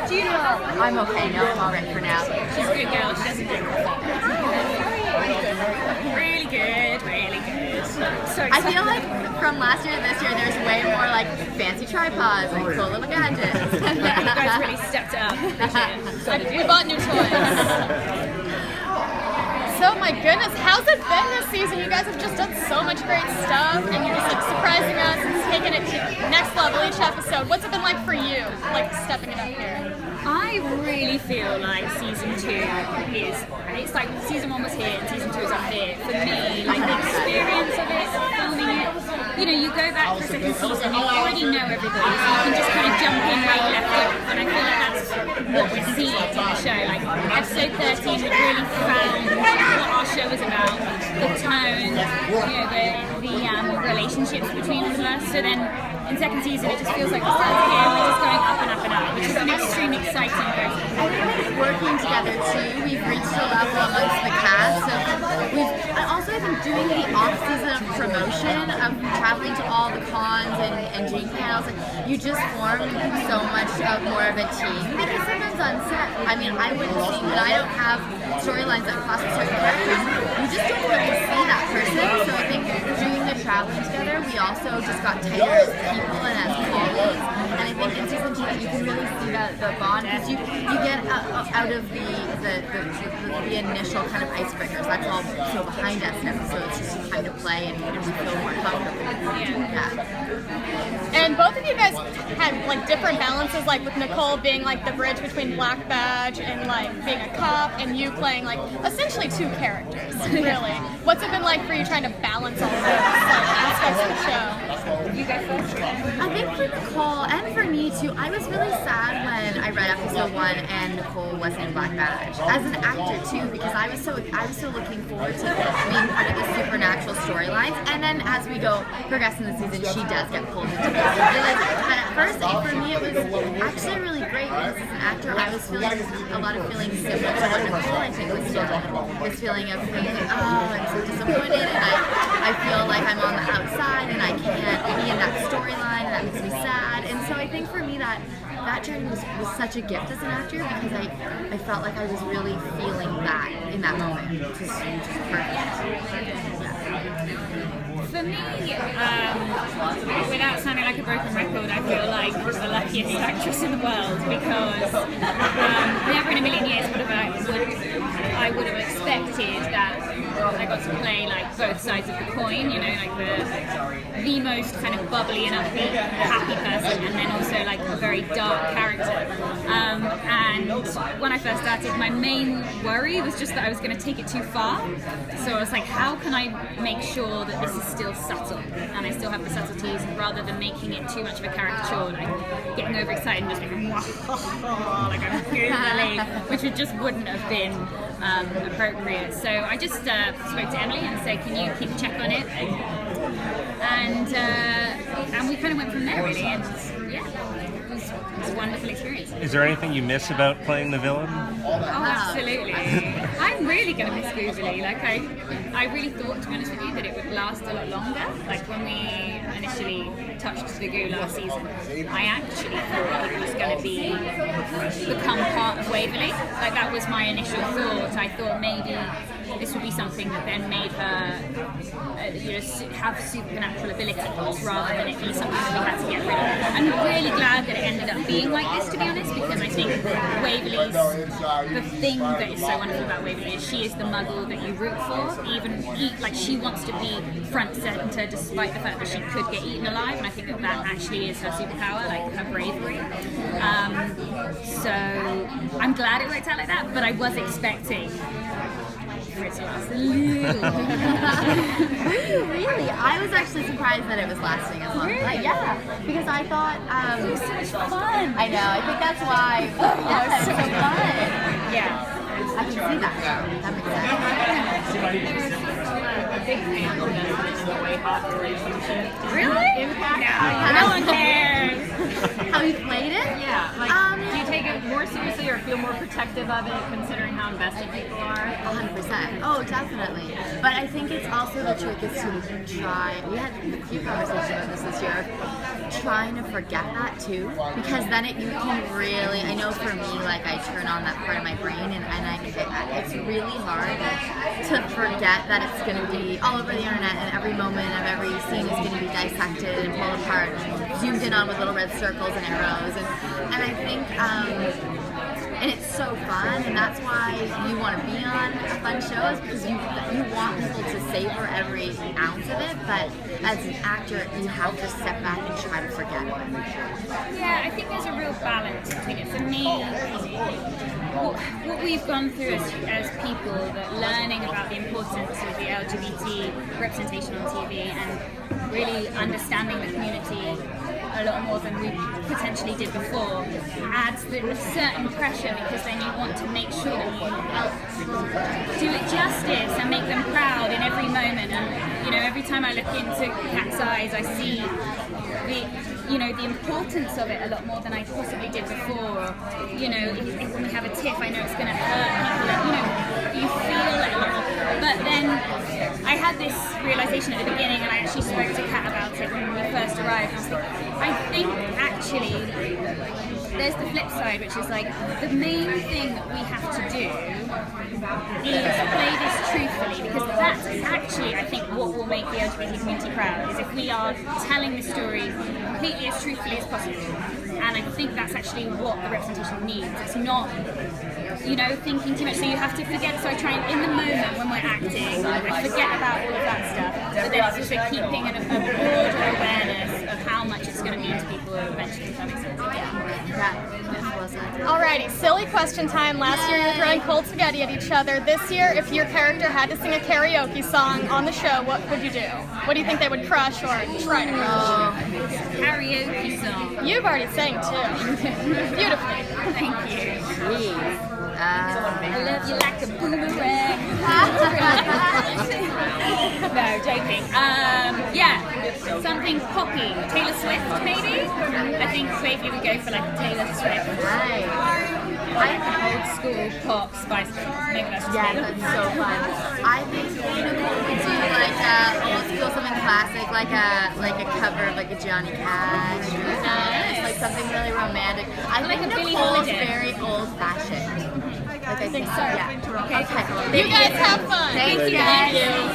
Do you know? I'm okay. No, I'm all right for now. She's a good girl. She doesn't drink coffee. Really good, really good. So I feel like from last year to this year, there's way more like fancy tripods, like cool little gadgets. you guys really stepped it up this year. We bought new toys. So my goodness, how's it been this season? You guys have just done so much great stuff, and you're just like surprising us and taking it to next level each episode. What's it been like for you, like stepping it up here? I really feel like season 2 is, it's like season 1 was here and season 2 is up here. For me, like the experience of it, filming it, you know, you go back to the second season, you already know everybody, so you can just kind of jump in where you left off, and I feel like that's what we're seeing in the show. Like episode 13, we really found what our show was about, the tone, you know, the relationships between all of us. So then in second season, it just feels like the stars again, we're just going up and up and up, which is an extremely exciting process. I think it's working together too. We've reached a level amongst the cast. So I also think doing the off-season promotion of traveling to all the cons and doing panels, you just form so much of more of a team. Because sometimes on set, I mean, I wouldn't see that I don't have storylines that cross with certain characters. You just don't really see that person. So I think doing the traveling together, we also just got tighter as people and as colleagues. And I think in season 2 you can really see that the bond, because you get out of the initial kind of icebreakers. That's all so behind us now. So it's just time to play and we feel more comfortable. Yeah. And both of you guys had like different balances, like with Nicole being like the bridge between Black Badge and like being a cop, and you playing like essentially 2 characters, really. What's it been like for you trying to balance all of those like aspects of the show? You go first. I think for Nicole and for me too, I was really sad when I read episode 1 and Nicole wasn't in Black Badge. As an actor too, because I was so looking forward to being part of the supernatural storylines. And then as we progress in the season, she does get pulled into this. But at first, for me, it was actually really great because as an actor, I was feeling a lot of feelings similar to what Nicole I think was feeling. This feeling of thinking, oh, I'm so disappointed, and I feel like I'm on the outside and I can't be in that storyline, and that makes me sad. And so I think for me that journey was such a gift as an actor, because I felt like I was really feeling that in that moment. Which was perfect. For me, without sounding like a broken record, I feel like the luckiest actress in the world, because never in a million years I would have expected that I got to play like both sides of the coin, you know, like the most kind of bubbly and upbeat, happy person, and then also like a very dark character. And when I first started, my main worry was just that I was going to take it too far. So I was like, how can I make sure that this is still subtle and I still have the subtleties, rather than making it too much of a caricature, like getting overexcited and just like, like I'm googling, which wouldn't have been appropriate. So I just spoke to Emily and said, can you keep a check on it? And we kind of went from there, really. And yeah, it was a wonderful experience. Is there anything you miss about playing the villain? Oh, absolutely. I'm really going to miss Googly. Like I really thought, to be honest with you, that it would last a lot longer. Like when we initially touched the goo last season, I actually thought it was going to become part of Waverly. Like that was my initial thought. I thought maybe this would be something that then made her, have supernatural abilities, rather than it be something that we had to get rid of. I'm really glad that it ended up being like this, to be honest, because I think the thing that is so wonderful about Waverly is she is the muggle that you root for. Like she wants to be front center, despite the fact that she could get eaten alive, and I think that actually is her superpower, like her bravery. So I'm glad it worked out like that, but I was expecting for it to last a little. Really? I was actually surprised that it was lasting as long. Really? Like, yeah, because I thought It was so much fun. I know. I think that's why. Yeah, it's so fun. Yeah. I can see that. That makes sense. A big fan of the Wayhaught relationship. Really? Impact. No one cares. How you played it? Yeah, like, do you take it more seriously or feel more protective of it considering how invested people are? 100%. Oh, definitely. But I think it's also the trick is to try. We had a few conversations about this year. Trying to forget that too, because then you can really. I know for me, like I turn on that part of my brain, and it's really hard to forget that it's going to be all over the internet, and every moment of every scene is going to be dissected and pulled apart, and zoomed in on with little red circles and arrows, and I think. And it's so fun, and that's why you want to be on fun shows, because you want people to savor every ounce of it, but as an actor, you have to step back and try to forget it. Yeah, I think there's a real balance between it. For me, what we've gone through as people, that learning about the importance of the LGBT representation on TV and really understanding the community a lot more than we potentially did before, adds a certain pressure, because then you want to make sure that you help do it justice and make them proud in every moment. And every time I look into Kat's eyes, I see the importance of it a lot more than I possibly did before. Or, if when we have a tiff, I know it's going to hurt people. And, you feel it a lot more. But then I had this realization at the beginning, and I actually spoke to Kat about it when we first arrived. And I was like, I think actually there's the flip side, which is like the main thing that we have to do is play this truthfully, because that's actually, I think, what will make the LGBT community proud, is if we are telling the story completely as truthfully as possible. And I think that's actually what the representation needs. It's not, thinking too much. So you have to forget. So I try and, in the moment when we're acting, I forget about all of that stuff. But then it's also keeping a broader awareness of how much it's going to mean to people eventually, if that makes sense. Alrighty, silly question time. Last year you were throwing cold spaghetti at each other. This year, if your character had to sing a karaoke song on the show, what would you do? What do you think they would crush or try to crush? Karaoke song. You've already sang too. Beautifully. Thank you. Jeez. I love you like a boomerang. No, joking. Something poppy. Taylor Swift, maybe? I think Waverly would go for like Taylor Swift. Right. Old school pop Spice Girls. Maybe that's just Yeah, that's so fun. I think Nicole would do like old school, something classic, like a cover of like a Johnny Cash. Nice. Like something really romantic. I Like think a Billie Nicole's Holiday. very old-fashioned. Like I think so. Yeah. You guys have fun. Thanks, guys.